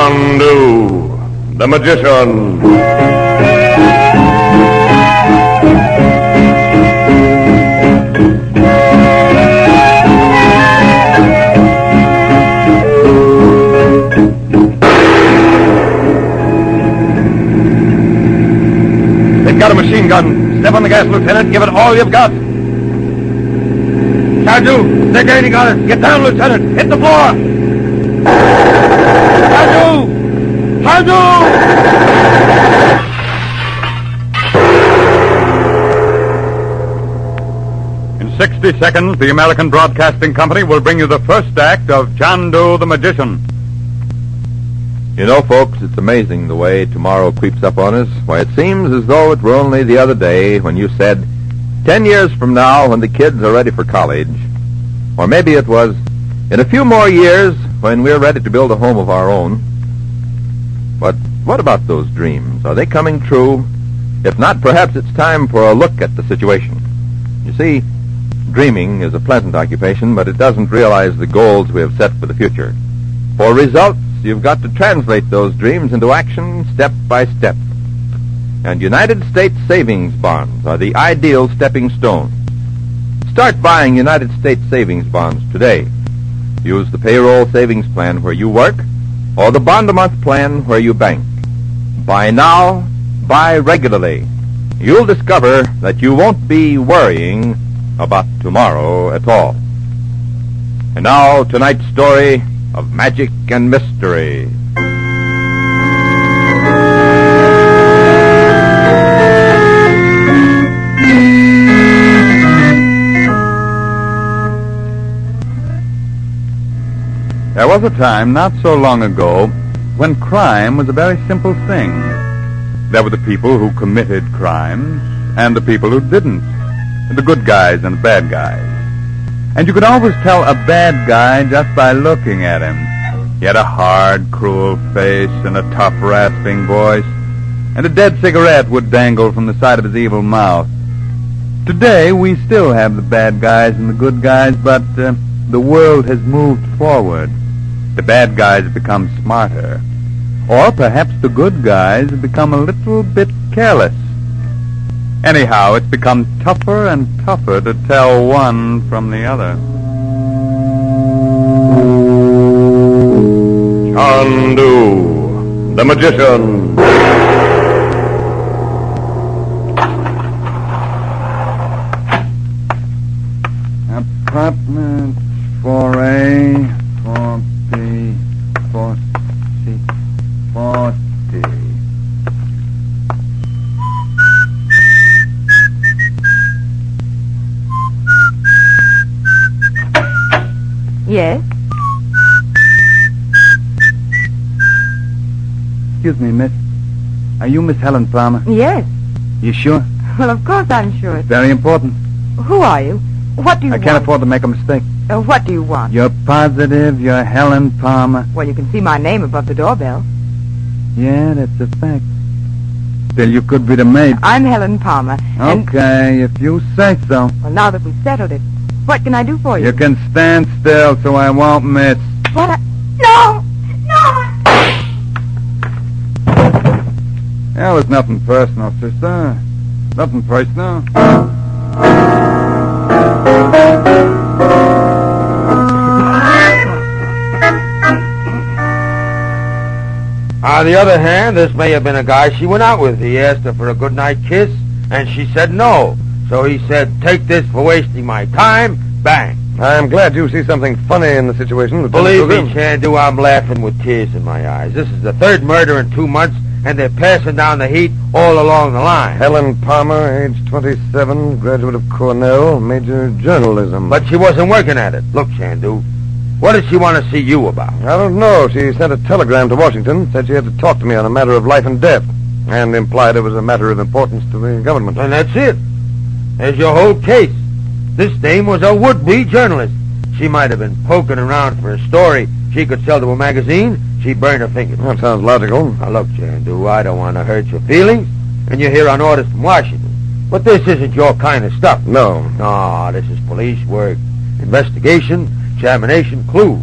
Chandu the Magician. They've got a machine gun. Step on the gas, Lieutenant. Give it all you've got. Chandu, they're gaining on us. Get down, Lieutenant. Hit the floor. Chandu! Chandu! In 60 seconds, the American Broadcasting Company will bring you the first act of Chandu the Magician. You know, folks, it's amazing the way tomorrow creeps up on us. Why, it seems as though it were only the other day when you said, 10 years from now, when the kids are ready for college, or maybe it was in a few more years when we're ready to build a home of our own. But what about those dreams? Are they coming true? If not, perhaps it's time for a look at the situation. You see, dreaming is a pleasant occupation, but it doesn't realize the goals we have set for the future. For results, you've got to translate those dreams into action step by step. And United States savings bonds are the ideal stepping stone. Start buying United States savings bonds today. Use the payroll savings plan where you work, or the bond-a-month plan where you bank. Buy now, buy regularly. You'll discover that you won't be worrying about tomorrow at all. And now, tonight's story of magic and mystery. There was a time not so long ago when crime was a very simple thing. There were the people who committed crimes and the people who didn't, the good guys and the bad guys. And you could always tell a bad guy just by looking at him. He had a hard, cruel face and a tough, rasping voice, and a dead cigarette would dangle from the side of his evil mouth. Today, we still have the bad guys and the good guys, but the world has moved forward. The bad guys have become smarter. Or perhaps the good guys have become a little bit careless. Anyhow, it's become tougher and tougher to tell one from the other. Chandu the Magician. Apartment 4A, 4B, 4C, 40. Yes? Excuse me, miss. Are you Miss Helen Palmer? Yes. You sure? Well, of course I'm sure. Very important. Who are you? What do you want? I can't afford to make a mistake. What do you want? You're positive you're Helen Palmer? Well, you can see my name above the doorbell. Yeah, that's a fact. Still, you could be the maid. I'm Helen Palmer. Okay, if you say so. Well, now that we've settled it, what can I do for you? You can stand still so I won't miss. What? No! No! Well, it's nothing personal, sister. Nothing personal. On the other hand, this may have been a guy she went out with. He asked her for a goodnight kiss, and she said no. So he said, take this for wasting my time. Bang. I'm glad you see something funny in the situation, Lieutenant Believe Kruger. me, Chandu, I'm laughing with tears in my eyes. This is the third murder in 2 months, and they're passing down the heat all along the line. Helen Palmer, age 27, graduate of Cornell, major journalism. But she wasn't working at it. Look, Chandu, what does she want to see you about? I don't know. She sent a telegram to Washington, said she had to talk to me on a matter of life and death, and implied it was a matter of importance to the government. And that's it. There's your whole case. This dame was a would-be journalist. She might have been poking around for a story she could sell to a magazine. She burned her fingers. That sounds logical. Now, look, Chandu, I don't want to hurt your feelings, and you're here on orders from Washington. But this isn't your kind of stuff. No. No, this is police work. Investigation, examination, clue.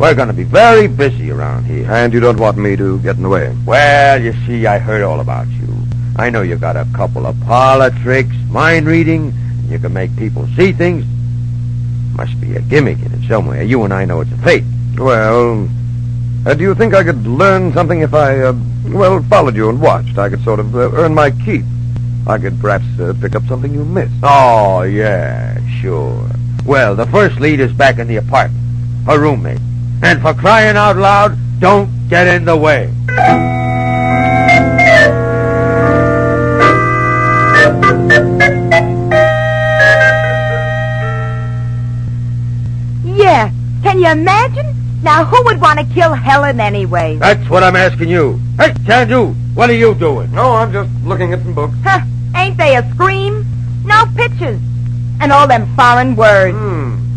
We're going to be very busy around here. And you don't want me to get in the way. Well, you see, I heard all about you. I know you got a couple of parlor tricks, mind reading, and you can make people see things. Must be a gimmick in it somewhere. You and I know it's a fake. Well, do you think I could learn something if I, followed you and watched? I could sort of earn my keep. I could perhaps pick up something you missed. Oh, yeah, sure. Well, the first lead is back in the apartment. Her roommate. And for crying out loud, don't get in the way. Yeah. Can you imagine? Now, who would want to kill Helen anyway? That's what I'm asking you. Hey, Chandu, what are you doing? No, I'm just looking at some books. Huh. Ain't they a scream? No pictures. And all them foreign words.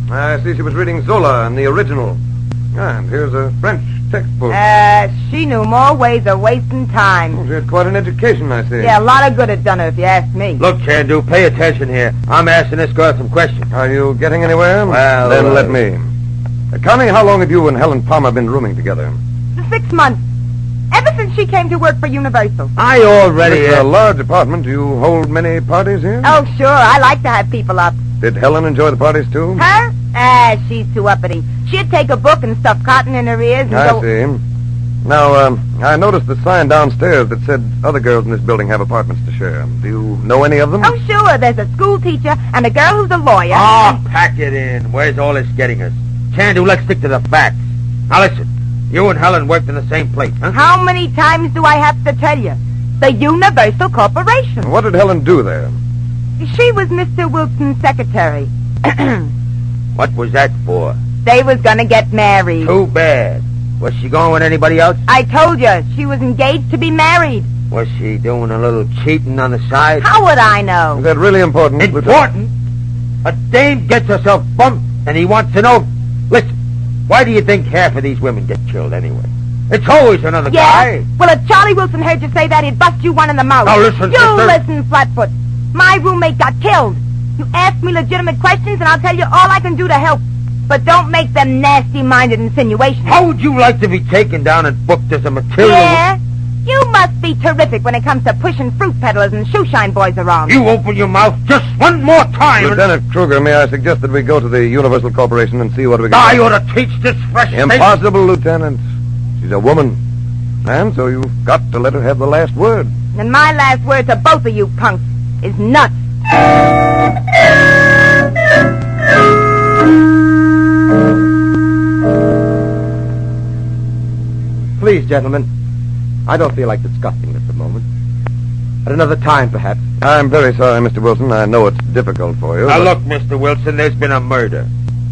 I see she was reading Zola and the original. And here's a French textbook. She knew more ways of wasting time. She had quite an education, I see. Yeah, a lot of good it done her, if you ask me. Look, Chandu, pay attention here. I'm asking this girl some questions. Are you getting anywhere? Well, then let me. Connie, how long have you and Helen Palmer been rooming together? 6 months. Ever since she came to work for Universal. I already... It's a large apartment. Do you hold many parties here? Oh, sure. I like to have people up. Did Helen enjoy the parties, too? Her? She's too uppity. She'd take a book and stuff cotton in her ears and I see. Now, I noticed the sign downstairs that said other girls in this building have apartments to share. Do you know any of them? Oh, sure. There's a school teacher and a girl who's a lawyer. Oh, pack it in. Where's all this getting us? Chandu, let's stick to the facts. Now, listen. You and Helen worked in the same place, huh? How many times do I have to tell you? The Universal Corporation. What did Helen do there? She was Mr. Wilson's secretary. What was that for? They was gonna get married. Too bad. Was she going with anybody else? I told you, she was engaged to be married. Was she doing a little cheating on the side? How would I know? Is that really important? Important? A dame gets herself bumped, and he wants to know... Listen, why do you think half of these women get killed anyway? It's always another Yeah? guy. Well, if Charlie Wilson heard you say that, he'd bust you one in the mouth. Now listen, You sister. listen, Flatfoot. My roommate got killed. You ask me legitimate questions, and I'll tell you all I can do to help. But don't make them nasty-minded insinuations. How would you like to be taken down and booked as a material... Yeah? You must be terrific when it comes to pushing fruit peddlers and shoeshine boys around. You open your mouth just one more time. Lieutenant Kruger, may I suggest that we go to the Universal Corporation and see what we can... I ought to teach this fresh... Impossible, Lieutenant. She's a woman. And so you've got to let her have the last word. And my last word to both of you punks is nuts. Please, gentlemen, I don't feel like discussing this at the moment. At another time, perhaps. I'm very sorry, Mr. Wilson. I know it's difficult for you. Now, but- look, Mr. Wilson, there's been a murder.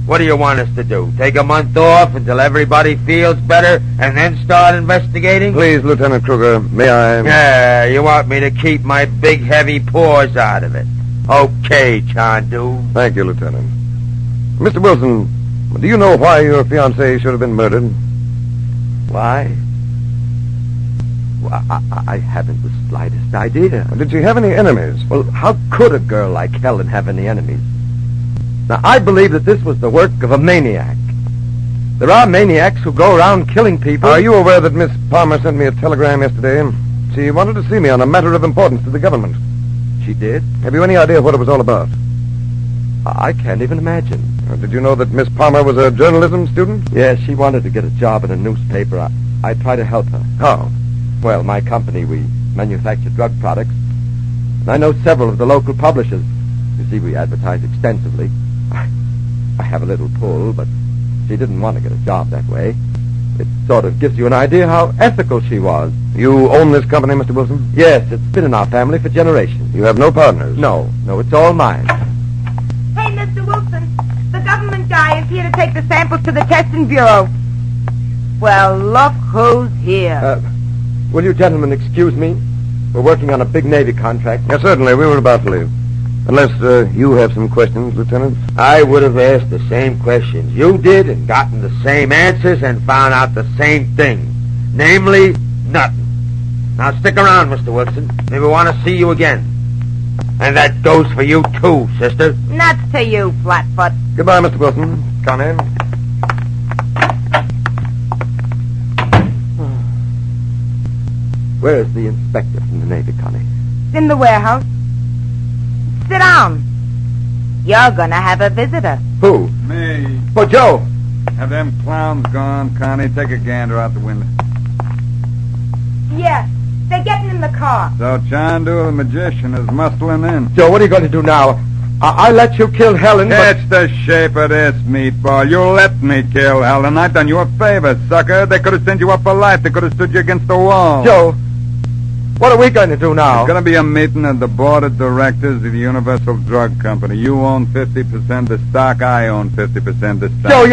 What do you want us to do? Take a month off until everybody feels better and then start investigating? Please, Lieutenant Kruger, may I... Yeah, you want me to keep my big, heavy paws out of it. Okay, Chandu. Thank you, Lieutenant. Mr. Wilson, do you know why your fiancée should have been murdered? Why? Well, I haven't the slightest idea. Did she have any enemies? Well, how could a girl like Helen have any enemies? Now, I believe that this was the work of a maniac. There are maniacs who go around killing people. Are you aware that Miss Palmer sent me a telegram yesterday? She wanted to see me on a matter of importance to the government. She did? Have you any idea what it was all about? I can't even imagine. Did you know that Miss Palmer was a journalism student? Yes, she wanted to get a job in a newspaper. I tried to help her. How? Well, my company, we manufacture drug products. And I know several of the local publishers. You see, we advertise extensively. I have a little pull, but she didn't want to get a job that way. It sort of gives you an idea how ethical she was. You own this company, Mr. Wilson? Yes, it's been in our family for generations. You have no partners? No, it's all mine. Hey, Mr. Wilson, the government guy is here to take the samples to the testing bureau. Well, look who's here. Will you gentlemen excuse me? We're working on a big Navy contract. Yes, certainly. We were about to leave. Unless you have some questions, Lieutenant. I would have asked the same questions you did and gotten the same answers and found out the same thing. Namely, nothing. Now stick around, Mr. Wilson. Maybe we want to see you again. And that goes for you, too, sister. Nuts to you, Flatfoot. Goodbye, Mr. Wilson. Come in. Where's the inspector from the Navy, Connie? It's in the warehouse. Sit down. You're gonna have a visitor. Who? Me. Oh, Joe. Have them clowns gone, Connie? Take a gander out the window. Yeah, they're getting in the car. So Chandu the Magician is muscling in. Joe, what are you going to do now? I let you kill Helen, but... It's the shape of this, meatball. You let me kill Helen. I've done you a favor, sucker. They could have sent you up for life. They could have stood you against the wall. Joe, what are we going to do now? There's going to be a meeting of the board of directors of the Universal Drug Company. You own 50% of the stock. I own 50% of the stock. Joe,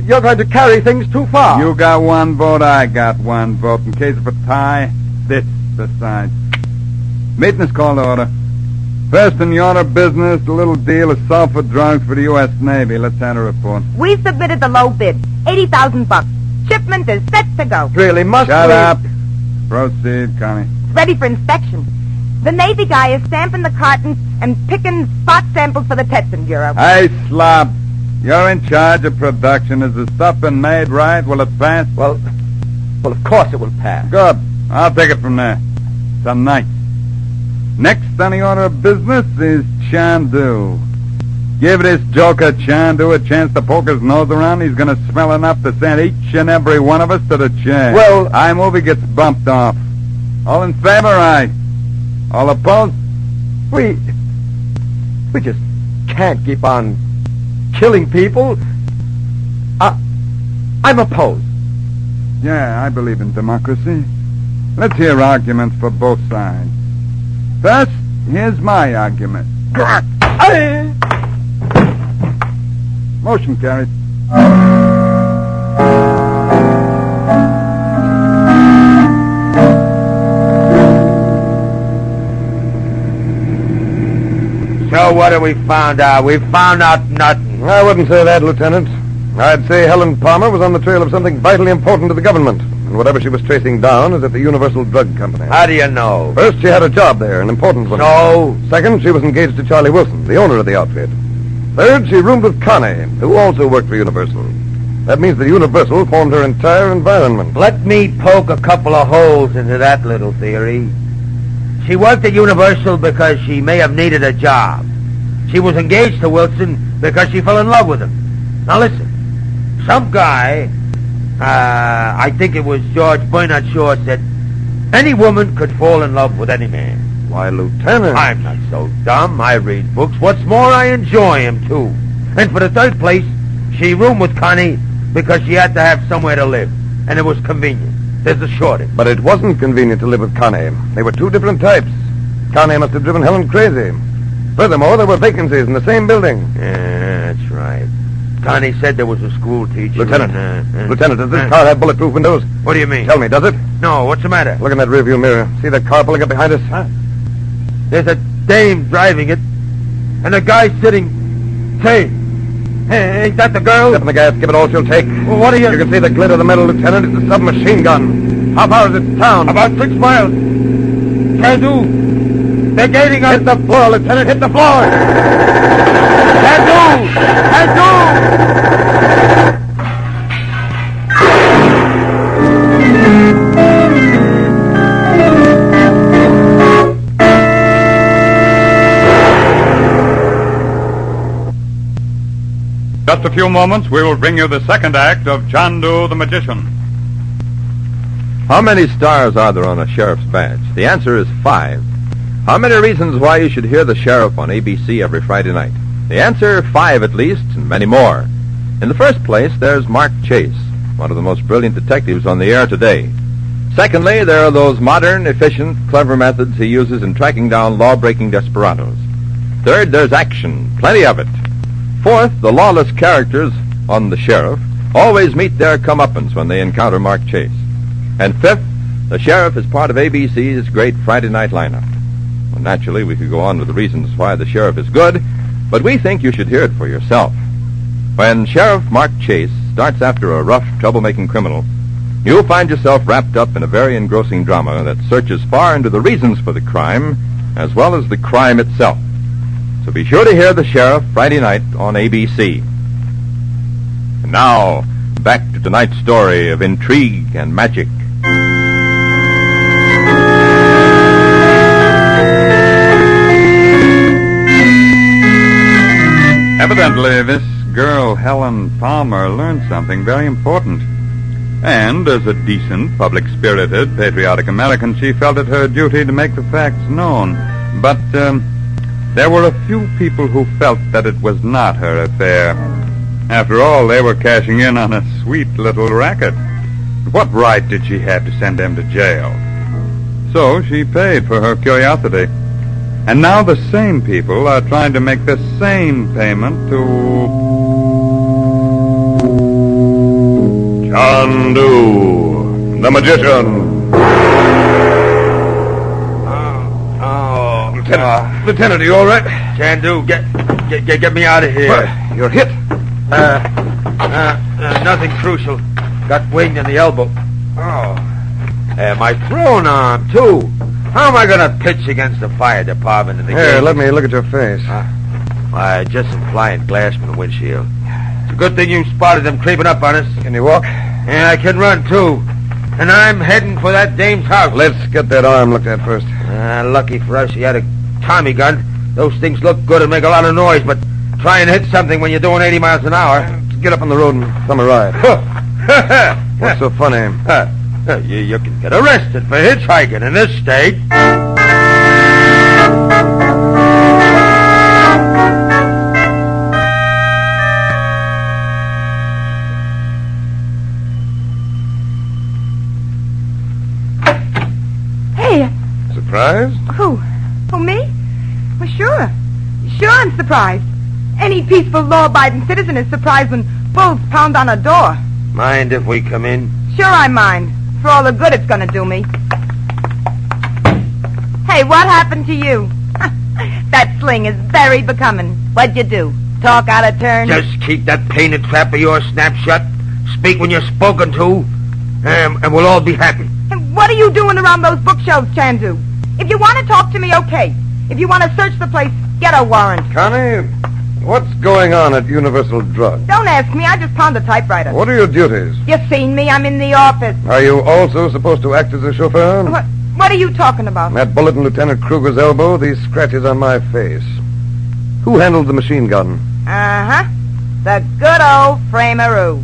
you're going to carry things too far. You got one vote. I got one vote. In case of a tie, this decides. Meeting is called to order. First in the order of business, the little deal of sulfur drugs for the U.S. Navy. Let's have a report. We submitted the low bid, $80,000. Shipment is set to go. Really, must Shut we... up. Proceed, Connie. It's ready for inspection. The Navy guy is stamping the cartons and picking spot samples for the testing bureau. Hey, slob. You're in charge of production. Has the stuff been made right? Will it pass? Well, of course it will pass. Good. I'll take it from there. Tonight. Next on the order of business is Chandu. Give this joker Chandu a chance to poke his nose around. He's going to smell enough to send each and every one of us to the chair. Well... I move he gets bumped off. All in favor, aye. All opposed? We just can't keep on killing people. I'm opposed. Yeah, I believe in democracy. Let's hear arguments for both sides. First, here's my argument. Motion carried. So what have we found out? We found out nothing. I wouldn't say that, Lieutenant. I'd say Helen Palmer was on the trail of something vitally important to the government. And whatever she was tracing down is at the Universal Drug Company. How do you know? First, she had a job there, an important one. No. Second, she was engaged to Charlie Wilson, the owner of the outfit. Third, she roomed with Connie, who also worked for Universal. That means that Universal formed her entire environment. Let me poke a couple of holes into that little theory. She worked at Universal because she may have needed a job. She was engaged to Wilson because she fell in love with him. Now listen, some guy, I think it was George Bernard Shaw, said any woman could fall in love with any man. Why, Lieutenant... I'm not so dumb. I read books. What's more, I enjoy them, too. And for the third place, she roomed with Connie because she had to have somewhere to live. And it was convenient. There's a shortage. But it wasn't convenient to live with Connie. They were two different types. Connie must have driven Helen crazy. Furthermore, there were vacancies in the same building. Yeah, that's right. Connie said there was a school teacher. Lieutenant, Lieutenant, does this car have bulletproof windows? What do you mean? Tell me, does it? No, what's the matter? Look in that rearview mirror. See that car pulling up behind us? Huh? There's a dame driving it, and a guy sitting. Say, hey, ain't that the girl? Step on the gas, give it all she'll take. Well, what are you... You can see the glitter of the metal, Lieutenant. It's a submachine gun. How far is it to town? About 6 miles. Chandu, they're gaining us. Hit the floor, Lieutenant, hit the floor! Chandu! Chandu! Just a few moments, we will bring you the second act of Chandu the Magician. How many stars are there on a sheriff's badge? The answer is 5. How many reasons why you should hear the sheriff on ABC every Friday night? The answer, 5 at least, and many more. In the first place, there's Mark Chase, one of the most brilliant detectives on the air today. Secondly, there are those modern, efficient, clever methods he uses in tracking down law-breaking desperados. Third, there's action, plenty of it. Fourth, the lawless characters on the sheriff always meet their comeuppance when they encounter Mark Chase. And fifth, the sheriff is part of ABC's great Friday night lineup. Well, naturally, we could go on with the reasons why the sheriff is good, but we think you should hear it for yourself. When Sheriff Mark Chase starts after a rough, troublemaking criminal, you'll find yourself wrapped up in a very engrossing drama that searches far into the reasons for the crime, as well as the crime itself. So be sure to hear the sheriff Friday night on ABC. And now, back to tonight's story of intrigue and magic. Evidently, this girl, Helen Palmer, learned something very important. And as a decent, public-spirited, patriotic American, she felt it her duty to make the facts known. But there were a few people who felt that it was not her affair. After all, they were cashing in on a sweet little racket. What right did she have to send them to jail? So she paid for her curiosity. And now the same people are trying to make the same payment to Chandu the Magician. Lieutenant, are you all right? Chandu, get me out of here. What? You're hit. Nothing crucial. Got winged in the elbow. Oh. My thrown arm, too. How am I going to pitch against the fire department in the Here, game? let me look at your face. Why, just some flying glass from the windshield. It's a good thing you spotted them creeping up on us. Can you walk? Yeah, I can run, too. And I'm heading for that dame's house. Let's get that arm looked at first. Lucky for us, he had a Tommy gun. Those things look good and make a lot of noise, but try and hit something when you're doing 80 miles an hour. Get up on the road and thumb a ride. What's so funny? You can get arrested for hitchhiking in this state. Hey, Surprised? who? Oh, me? Well, sure. Sure I'm surprised. Any peaceful, law-abiding citizen is surprised when bulls pound on a door. Mind if we come in? Sure I mind. For all the good it's gonna do me. Hey, what happened to you? That sling is very becoming. What'd you do? Talk out of turn? Just keep that painted trap of yours snapped shut. Speak when you're spoken to, and we'll all be happy. And what are you doing around those bookshelves, Chandu? If you want to talk to me, okay. If you want to search the place, get a warrant. Connie, what's going on at Universal Drug? Don't ask me. I just pound a typewriter. What are your duties? You seen me? I'm in the office. Are you also supposed to act as a chauffeur? What are you talking about? That bullet in Lieutenant Kruger's elbow, these scratches on my face. Who handled the machine gun? Uh-huh. The good old frameroo.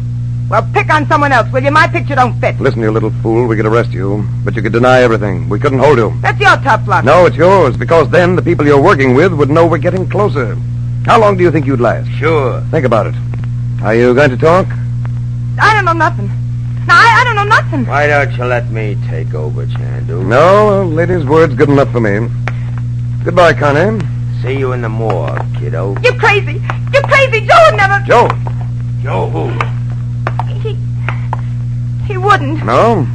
Well, pick on someone else, will you? My picture don't fit. Listen, you little fool, we could arrest you, but you could deny everything. We couldn't hold you. That's your tough luck. No, it's yours, because then the people you're working with would know we're getting closer. How long do you think you'd last? Sure. Think about it. Are you going to talk? I don't know nothing. No, I don't know nothing. Why don't you let me take over, Chandu? No, a lady's word's good enough for me. Goodbye, Connie. See you in the morgue, kiddo. You're crazy. You're crazy. Joe would never... Joe? Joe who? He wouldn't. No.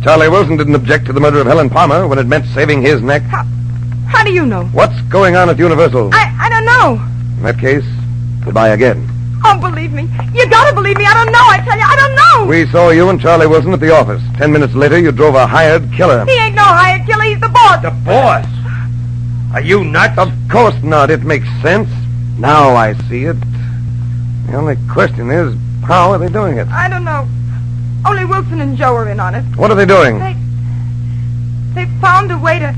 Charlie Wilson didn't object to the murder of Helen Palmer when it meant saving his neck. How do you know? What's going on at Universal? I don't know. In that case, goodbye again. Oh, believe me. You gotta believe me. I don't know. I tell you, I don't know. We saw you and Charlie Wilson at the office. 10 minutes later, you drove a hired killer. He ain't no hired killer. He's the boss. The boss? Are you nuts? Of course not. It makes sense. Now I see it. The only question is, how are they doing it? I don't know. Only Wilson and Joe are in on it. What are they doing? They found a way to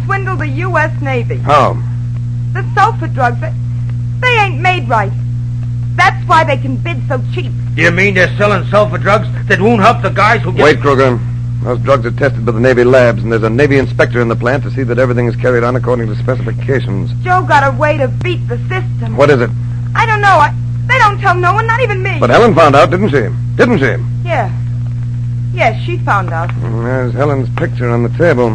swindle the U.S. Navy. How? The sulfur drugs, they ain't made right. That's why they can bid so cheap. Do you mean they're selling sulfur drugs that won't help the guys who get... Wait, Kruger. Those drugs are tested by the Navy labs, and there's a Navy inspector in the plant to see that everything is carried on according to specifications. Joe got a way to beat the system. What is it? I don't know. They don't tell no one, not even me. But Helen found out, didn't she? Didn't she? Yeah. Yes, she found out. There's Helen's picture on the table.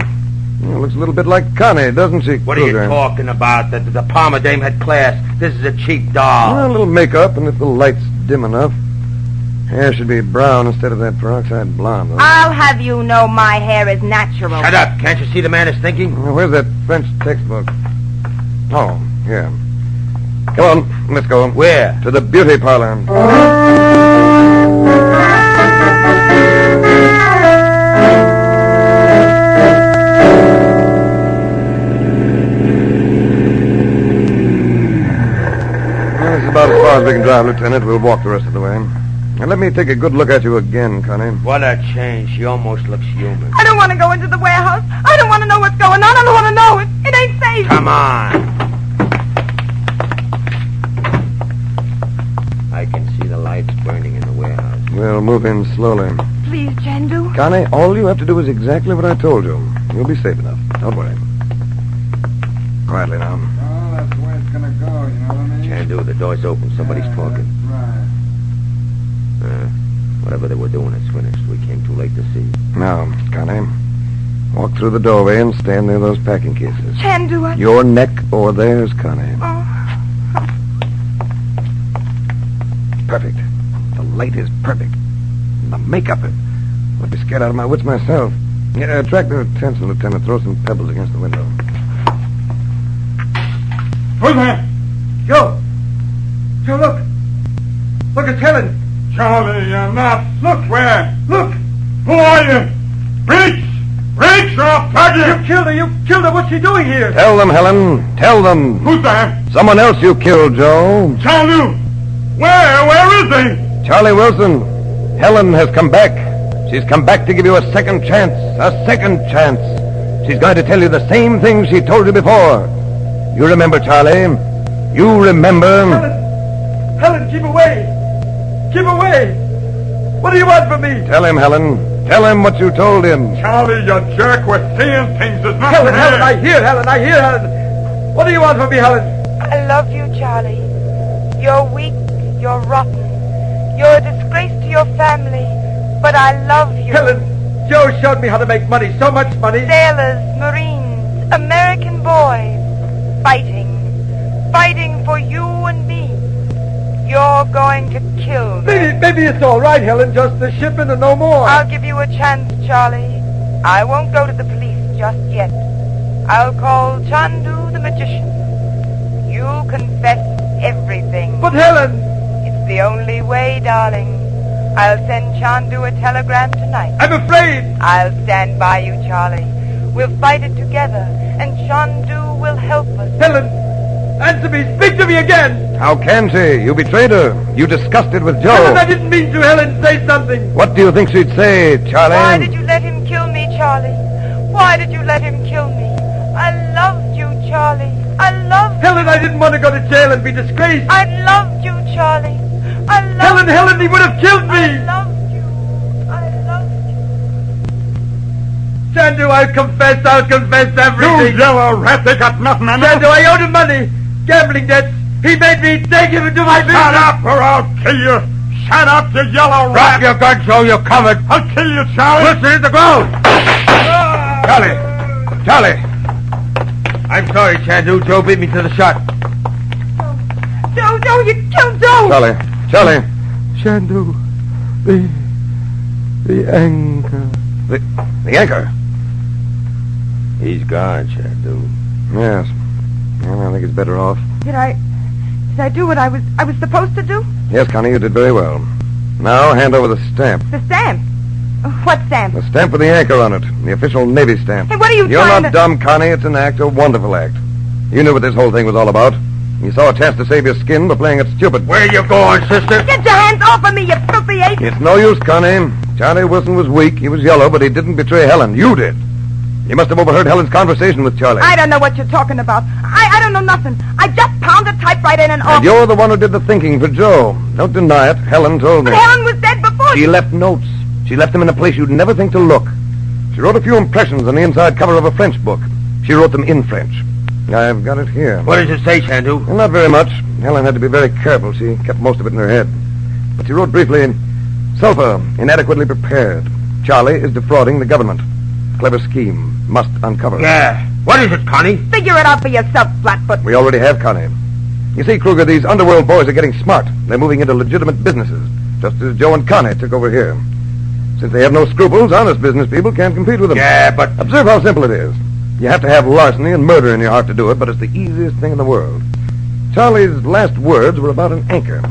Looks a little bit like Connie, doesn't she, What are you talking about? The Palmer dame had class. This is a cheap doll. A little makeup, and if the light's dim enough. Hair should be brown instead of that peroxide blonde. I'll have you know my hair is natural. Shut up. Can't you see the man is thinking? Where's that French textbook? Oh, here. Come on, let's go. Where? To the beauty parlor. This is about as far as we can drive, Lieutenant. We'll walk the rest of the way. And let me take a good look at you again, Connie. What a change. She almost looks human. I don't want to go into the warehouse. I don't want to know what's going on. I don't want to know it. It ain't safe. Come on. We'll move in slowly. Please, Chandu. Connie, all you have to do is exactly what I told you. You'll be safe enough. Don't worry. Quietly now. Oh, that's the way it's gonna go, you know what I mean? Chandu, the door's open. Somebody's talking. Right. Whatever they were doing is finished. We came too late to see. Now, Connie, walk through the doorway and stand near those packing cases. Chandu, Your neck or theirs, Connie. Oh. Perfect. The light is perfect. And the makeup, I'd be scared out of my wits myself. Yeah, attract their attention, Lieutenant. Throw some pebbles against the window. Who's that? Joe! Joe, look! Look, it's Helen! Charlie, you're not. Look where? Look! Who are you? Reach! Reach or I'll plug you! You killed her! You killed her! What's she doing here? Tell them, Helen. Tell them. Who's that? Someone else you killed, Joe. Chandu! Where is he? Charlie Wilson. Helen has come back. She's come back to give you a second chance. A second chance. She's going to tell you the same thing she told you before. You remember, Charlie? You remember? Helen, keep away! Keep away! What do you want from me? Tell him, Helen. Tell him what you told him. Charlie, you jerk. We're seeing things. There's nothing Helen, here. Helen, I hear Helen. What do you want from me, Helen? I love you, Charlie. You're weak. You're rotten. You're a disgrace to your family. But I love you. Helen, Joe showed me how to make money. So much money. Sailors, Marines, American boys. Fighting for you and me. You're going to kill them. Maybe it's all right, Helen. Just the shipment and no more. I'll give you a chance, Charlie. I won't go to the police just yet. I'll call Chandu the Magician. You'll confess everything. But Helen... It's the only way, darling. I'll send Chandu a telegram tonight. I'm afraid. I'll stand by you, Charlie. We'll fight it together, and Chandu will help us. Helen, answer me. Speak to me again. How can she? You betrayed her. You discussed it with Joe. Helen, I didn't mean to. Helen, say something. What do you think she'd say, Charlie? Why did you let him kill me, Charlie? Why did you let him kill me? I loved you, Charlie. I loved you. Helen, I didn't want to go to jail and be disgraced. I loved you, Charlie. I loved Helen, he would have killed me. I loved you. I loved you. Chandu, I'll confess everything. You yellow rat, they got nothing on Chandu, I owed him money. Gambling debts. He made me take him into my business. Shut up or I'll kill you. Shut up, you yellow rat. Drop your gun, Joe. You're covered. I'll kill you, Charlie. Wilson, hit the ground. Charlie! I'm sorry, Chandu. Joe beat me to the shot. Joe, you killed Joe. Charlie! Chandu, the anchor. The anchor? He's gone, Chandu. Yes. Well, I think he's better off. Did I do what I was supposed to do? Yes, Connie, you did very well. Now, hand over the stamp. The stamp. What stamp? The stamp with the anchor on it. The official Navy stamp. Hey, what are you You're trying not to... dumb, Connie. It's an act, a wonderful act. You knew what this whole thing was all about. You saw a chance to save your skin by playing it stupid. Where you going, sister? Get your hands off of me, you filthy ape! It's no use, Connie. Charlie Wilson was weak. He was yellow, but he didn't betray Helen. You did. You must have overheard Helen's conversation with Charlie. I don't know what you're talking about. I don't know nothing. I just pounded a typewriter in an office. And you're the one who did the thinking for Joe. Don't deny it. Helen told me. But Helen was dead before. She left notes. She left them in a place you'd never think to look. She wrote a few impressions on the inside cover of a French book. She wrote them in French. I've got it here. What does it say, Chandu? Well, not very much. Helen had to be very careful. She kept most of it in her head. But she wrote briefly, Sulfur, inadequately prepared. Charlie is defrauding the government. Clever scheme. Must uncover. Yeah. What is it, Connie? Figure it out for yourself, Flatfoot. We already have, Connie. You see, Kruger, these underworld boys are getting smart. They're moving into legitimate businesses, just as Joe and Connie took over here. Since they have no scruples, honest business people can't compete with them. Yeah, but... Observe how simple it is. You have to have larceny and murder in your heart to do it, but it's the easiest thing in the world. Charlie's last words were about an anchor.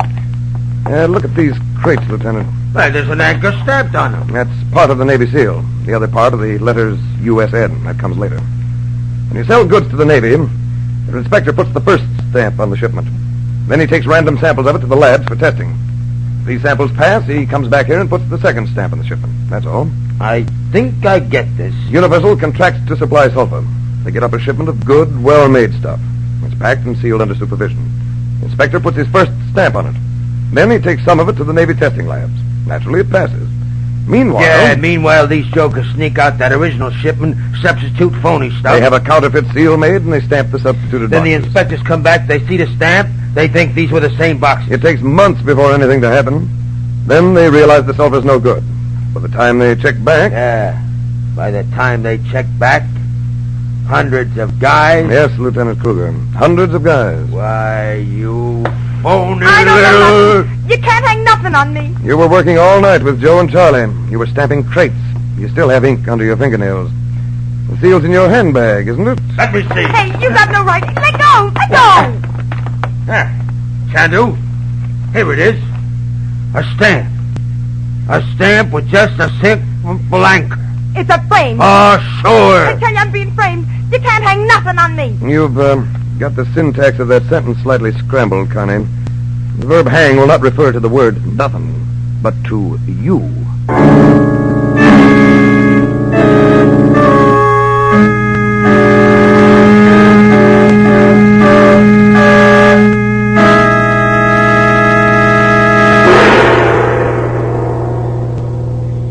Look at these crates, Lieutenant. Well, there's an anchor stamped on them. That's part of the Navy seal. The other part of the letters USN. That comes later. When you sell goods to the Navy, the inspector puts the first stamp on the shipment. Then he takes random samples of it to the labs for testing. If these samples pass, he comes back here and puts the second stamp on the shipment. That's all. I think I get this. Universal contracts to supply sulfur. They get up a shipment of good, well-made stuff. It's packed and sealed under supervision. The inspector puts his first stamp on it. Then he takes some of it to the Navy testing labs. Naturally, it passes. Meanwhile... Yeah, meanwhile, these jokers sneak out that original shipment, substitute phony stuff. They have a counterfeit seal made, and they stamp the substituted Then the boxes. inspectors come back, they see the stamp, they think these were the same boxes. It takes months before anything to happen. Then they realize the sulfur's no good. By the time they check back... Yeah, by the time they check back, hundreds of guys... Yes, Lieutenant Kruger. Hundreds of guys. Why, you phony I don't know little... nothing. You can't hang nothing on me. You were working all night with Joe and Charlie. You were stamping crates. You still have ink under your fingernails. The seal's in your handbag, isn't it? Let me see. Hey, you got no right. Let go. Let go. Chandu, here it is. A stamp. A stamp with just a simple anchor. It's a frame. Oh, sure. I tell you, I'm being framed. You can't hang nothing on me. You've got the syntax of that sentence slightly scrambled, Connie. The verb hang will not refer to the word nothing, but to you.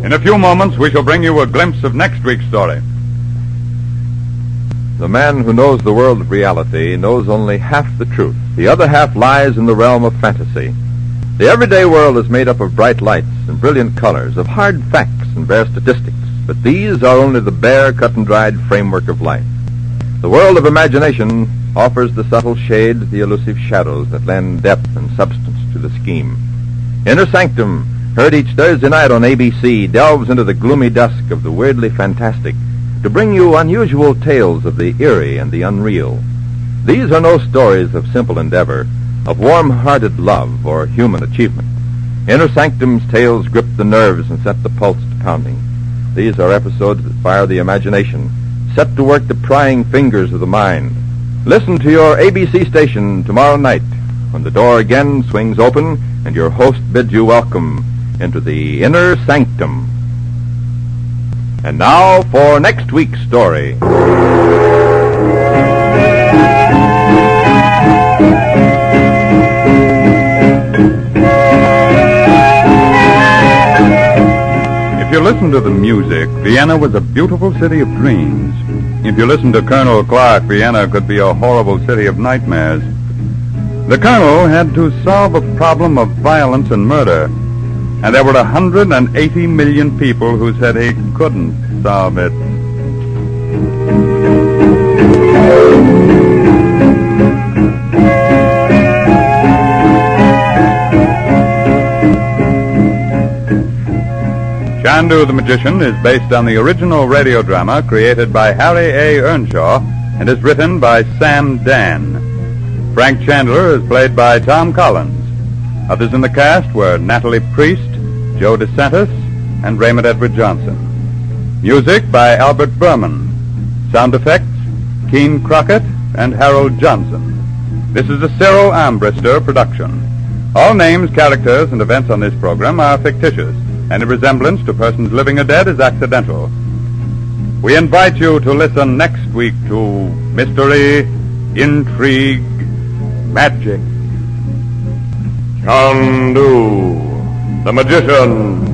In a few moments, we shall bring you a glimpse of next week's story. The man who knows the world of reality knows only half the truth. The other half lies in the realm of fantasy. The everyday world is made up of bright lights and brilliant colors, of hard facts and bare statistics, but these are only the bare, cut-and-dried framework of life. The world of imagination offers the subtle shade, the elusive shadows that lend depth and substance to the scheme. Inner Sanctum, heard each Thursday night on ABC, delves into the gloomy dusk of the weirdly fantastic to bring you unusual tales of the eerie and the unreal. These are no stories of simple endeavor, of warm-hearted love or human achievement. Inner Sanctum's tales grip the nerves and set the pulse to pounding. These are episodes that fire the imagination, set to work the prying fingers of the mind. Listen to your ABC station tomorrow night when the door again swings open and your host bids you welcome into the Inner Sanctum. And now for next week's story. If you listen to the music, Vienna was a beautiful city of dreams. If you listen to Colonel Clark, Vienna could be a horrible city of nightmares. The Colonel had to solve a problem of violence and murder, and there were 180 million people who said he couldn't solve it. Chandu the Magician is based on the original radio drama created by Harry A. Earnshaw and is written by Sam Dan. Frank Chandler is played by Tom Collins. Others in the cast were Natalie Priest, Joe DeSantis, and Raymond Edward Johnson. Music by Albert Berman. Sound effects, Keene Crockett and Harold Johnson. This is a Cyril Armbruster production. All names, characters, and events on this program are fictitious. Any resemblance to persons living or dead is accidental. We invite you to listen next week to Mystery, Intrigue, Magic. Chandu the Magician.